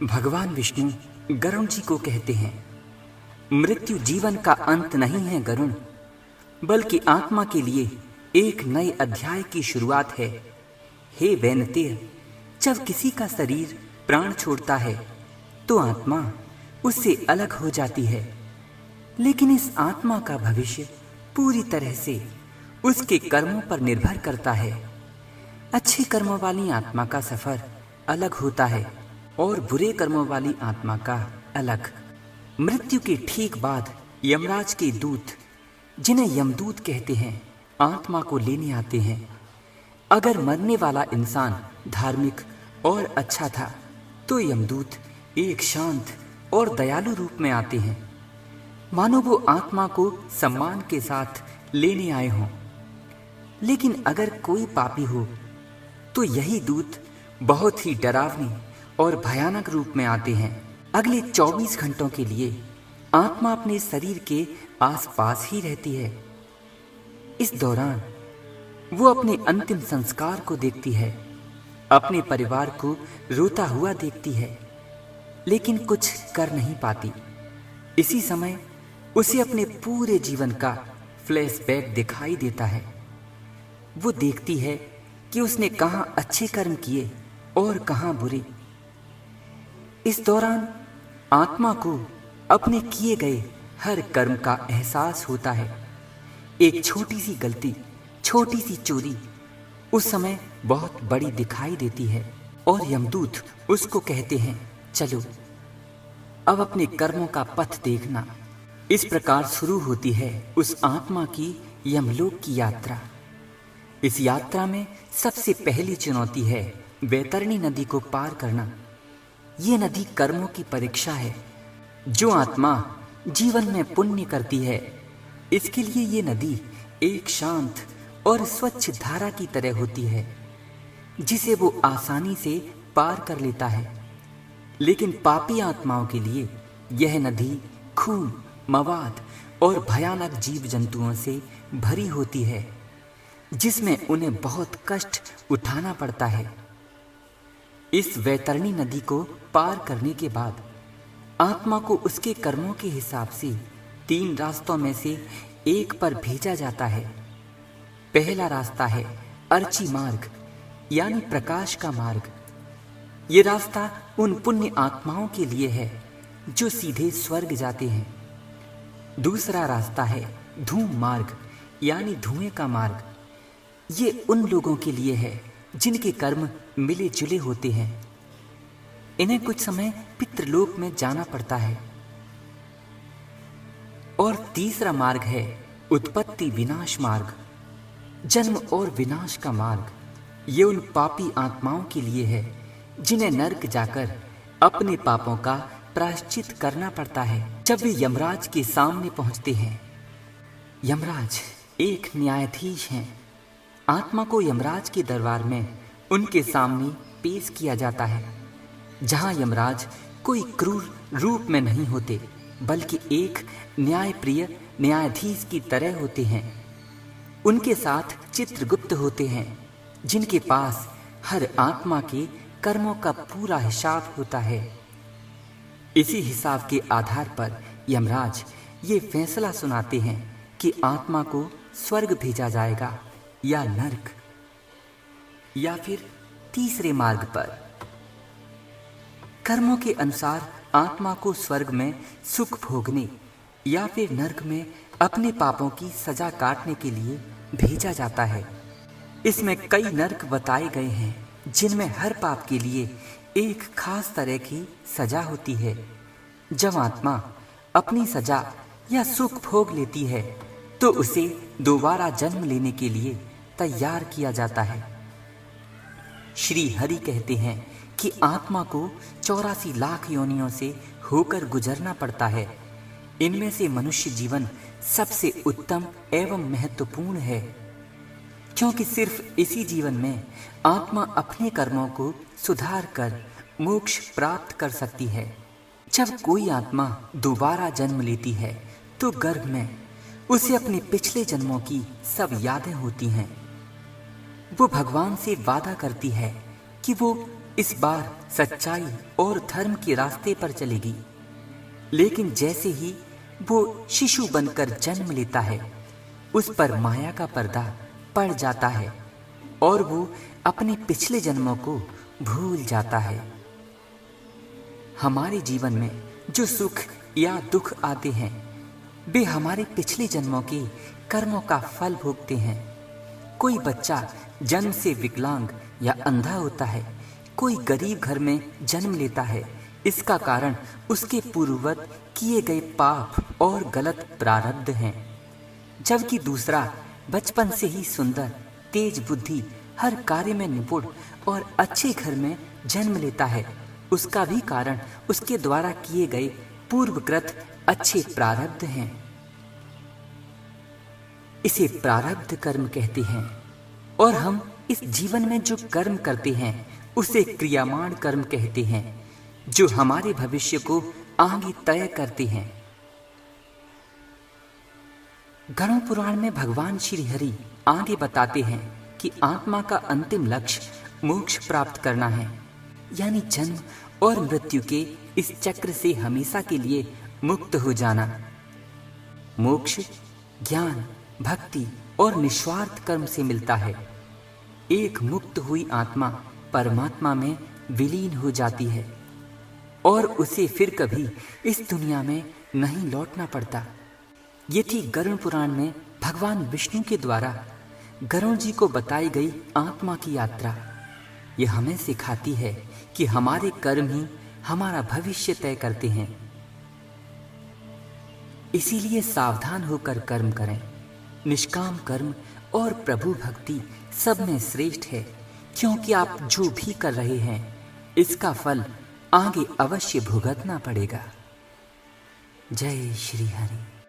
भगवान विष्णु गरुण जी को कहते हैं, मृत्यु जीवन का अंत नहीं है गरुण, बल्कि आत्मा के लिए एक नए अध्याय की शुरुआत है। हे वैनतेय, जब किसी का शरीर प्राण छोड़ता है तो आत्मा उससे अलग हो जाती है, लेकिन इस आत्मा का भविष्य पूरी तरह से उसके कर्मों पर निर्भर करता है। अच्छे कर्मों वाली आत्मा का सफर अलग होता है और बुरे कर्मों वाली आत्मा का अलग। मृत्यु के ठीक बाद यमराज के दूत, जिन्हें यमदूत कहते हैं, आत्मा को लेने आते हैं। अगर मरने वाला इंसान धार्मिक और अच्छा था तो यमदूत एक शांत और दयालु रूप में आते हैं, मानो वो आत्मा को सम्मान के साथ लेने आए हों। लेकिन अगर कोई पापी हो तो यही दूत बहुत ही डरावने और भयानक रूप में आते हैं। अगले 24 घंटों के लिए आत्मा अपने शरीर के आसपास ही रहती है। इस दौरान वो अपने अंतिम संस्कार को देखती है, अपने परिवार को रोता हुआ देखती है, लेकिन कुछ कर नहीं पाती। इसी समय उसे अपने पूरे जीवन का फ्लैशबैक दिखाई देता है। वो देखती है कि उसने कहाँ अच्छे कर्म किए और कहाँ बुरे। इस दौरान आत्मा को अपने किए गए हर कर्म का एहसास होता है। एक छोटी सी गलती, छोटी सी चोरी उस समय बहुत बड़ी दिखाई देती है और यमदूत उसको कहते हैं, चलो अब अपने कर्मों का पथ देखना। इस प्रकार शुरू होती है उस आत्मा की यमलोक की यात्रा। इस यात्रा में सबसे पहली चुनौती है वैतरणी नदी को पार करना। ये नदी कर्मों की परीक्षा है। जो आत्मा जीवन में पुण्य करती है, इसके लिए ये नदी एक शांत और स्वच्छ धारा की तरह होती है, जिसे वो आसानी से पार कर लेता है। लेकिन पापी आत्माओं के लिए यह नदी खून, मवाद और भयानक जीव जंतुओं से भरी होती है, जिसमें उन्हें बहुत कष्ट उठाना पड़ता है। इस वैतरणी नदी को पार करने के बाद आत्मा को उसके कर्मों के हिसाब से 3 रास्तों में से एक पर भेजा जाता है। पहला रास्ता है अर्ची मार्ग, यानी प्रकाश का मार्ग। ये रास्ता उन पुण्य आत्माओं के लिए है जो सीधे स्वर्ग जाते हैं। दूसरा रास्ता है धूम मार्ग, यानी धुएं का मार्ग। ये उन लोगों के लिए है जिनके कर्म मिले जुले होते हैं। इन्हें कुछ समय पितृलोक में जाना पड़ता है। और तीसरा मार्ग है उत्पत्ति विनाश मार्ग, जन्म और विनाश का मार्ग। ये उन पापी आत्माओं के लिए है जिन्हें नरक जाकर अपने पापों का प्रायश्चित करना पड़ता है। जब वे यमराज के सामने पहुंचते हैं, यमराज एक न्यायाधीश हैं। आत्मा को यमराज के दरबार में उनके सामने पेश किया जाता है, जहां यमराज कोई क्रूर रूप में नहीं होते, बल्कि एक न्यायप्रिय न्यायाधीश की तरह होते हैं। उनके साथ चित्रगुप्त होते हैं, जिनके पास हर आत्मा के कर्मों का पूरा हिसाब होता है। इसी हिसाब के आधार पर यमराज ये फैसला सुनाते हैं कि आत्मा को स्वर्ग भेजा जाएगा या नरक, या फिर तीसरे मार्ग पर। कर्मों के अनुसार आत्मा को स्वर्ग में सुख भोगने या फिर नरक में अपने पापों की सजा काटने के लिए भेजा जाता है। इसमें कई नरक बताए गए हैं, जिनमें हर पाप के लिए एक खास तरह की सजा होती है। जब आत्मा अपनी सजा या सुख भोग लेती है तो उसे दोबारा जन्म लेने के लिए तैयार किया जाता है। श्री हरि कहते हैं कि आत्मा को 84 लाख योनियों से होकर गुजरना पड़ता है। इनमें से मनुष्य जीवन सबसे उत्तम एवं महत्वपूर्ण है, क्योंकि सिर्फ इसी जीवन में आत्मा अपने कर्मों को सुधार कर मोक्ष प्राप्त कर सकती है। जब कोई आत्मा दोबारा जन्म लेती है तो गर्भ में उसे अपने पिछले जन्मों की सब यादें होती हैं। वो भगवान से वादा करती है कि वो इस बार सच्चाई और धर्म के रास्ते पर चलेगी। लेकिन जैसे ही वो शिशु बनकर जन्म लेता है, उस पर माया का पर्दा पड़ जाता है और वो अपने पिछले जन्मों को भूल जाता है। हमारे जीवन में जो सुख या दुख आते हैं, वे हमारे पिछले जन्मों के कर्मों का फल भोगते हैं। कोई बच्चा जन्म से विकलांग या अंधा होता है, कोई गरीब घर में जन्म लेता है। इसका कारण उसके पूर्ववत किए गए पाप और गलत प्रारब्ध हैं। जबकि दूसरा बचपन से ही सुंदर, तेज बुद्धि, हर कार्य में निपुण और अच्छे घर में जन्म लेता है। उसका भी कारण उसके द्वारा किए गए पूर्वकृत अच्छे प्रारब्ध हैं। इसे प्रारब्ध कर्म कहते हैं। और हम इस जीवन में जो कर्म करते हैं उसे क्रियामाण कर्म कहते हैं, जो हमारे भविष्य को आगे तय करते हैं। गरुड़ पुराण में भगवान श्री हरि आगे बताते हैं कि आत्मा का अंतिम लक्ष्य मोक्ष प्राप्त करना है, यानी जन्म और मृत्यु के इस चक्र से हमेशा के लिए मुक्त हो जाना। मोक्ष ज्ञान, भक्ति और निस्वार्थ कर्म से मिलता है। एक मुक्त हुई आत्मा परमात्मा में विलीन हो जाती है और उसे फिर कभी इस दुनिया में नहीं लौटना पड़ता। ये थी गरुड़ पुराण में भगवान विष्णु के द्वारा गरुड़ जी को बताई गई आत्मा की यात्रा। ये हमें सिखाती है कि हमारे कर्म ही हमारा भविष्य तय करते हैं। इसीलिए सावधान होकर कर्म करें। निष्काम कर्म और प्रभु भक्ति सब में श्रेष्ठ है, क्योंकि आप जो भी कर रहे हैं इसका फल आगे अवश्य भुगतना पड़ेगा। जय श्री हरि।